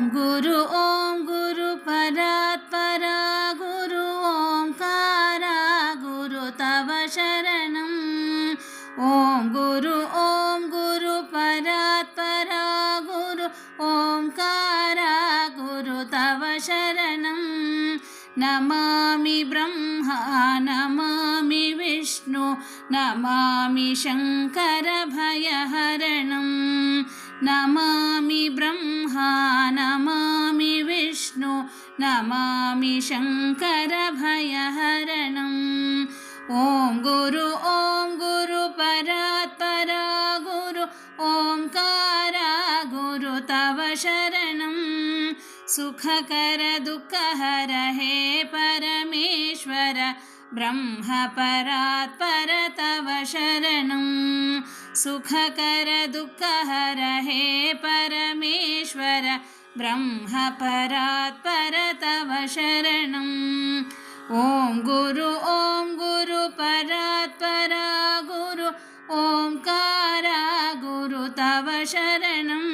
ॐ गुरु परात्परा गुरु ओंकारा गुरु तव शरणं। ॐ गुरु परात्परा गुरु ओंकारा गुरु तव शरणं। नमामि ब्रह्मा नमामि विष्णु नमामि शंकर भयहरणं। नमामि ब्रह्मा नमामि विष्णु नमामि शंकर भयहरणं। ॐ गुरु परात्परा गुरु ओंकारा गुरु तव शरणं। सुखकर दुःखहर हे परमेश्वर ब्रह्म परात्पर तव शरणं। सुखकर दुःखहर हे परमेश्वर ब्रह्म परात्पर तव शरणं। ॐ गुरु परात्परा गुरु ओंकारा गुरु तव शरणं।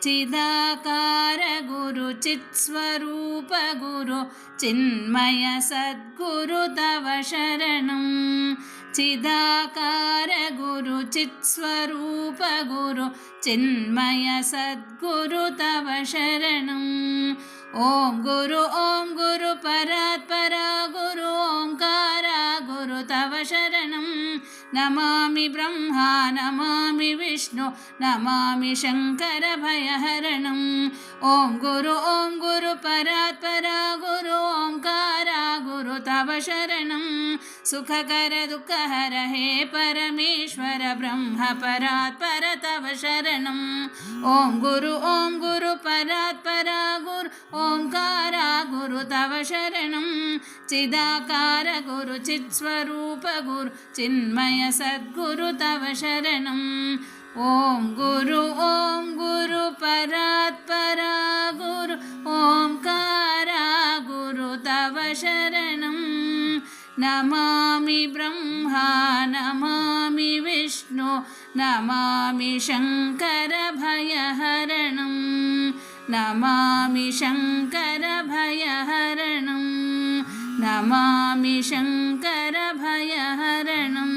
चिदाकार गुरु चित्स्वरूप गुरु चिन्मय सद्गुरु तव शरणं। चिदाकार गुरु चित्स्वरूप गुरु चिन्मय सद्गुरु तव शरणं। ॐ गुरु परात्परा गुरु ओंकारा गुरु तव शरणं। नमामि ब्रह्मा नमामि विष्णु नमामि शंकर भयहरणं। ॐ गुरु परात्परा गुरु ओंकारा गुरु तव शरणं। सुखकर दुःखहर हे परमेश्वर ब्रह्म परात्पर तव शरणं। ॐ गुरु परात्परा गुरु ओंकारा गुरु तव शरणं। चिदाकार गुरु चित्स्वरूप गुरु चिन्मय सद्गुरु तव शरणं। ॐ गुरु परात्परा गुरु ओंकारा गुरु तव शरणं। नमामि ब्रह्मा नमामि विष्णु नमामि शंकर भयहरणं। नमामि शंकर भयहरणं। नमामि शंकर भयहरणं।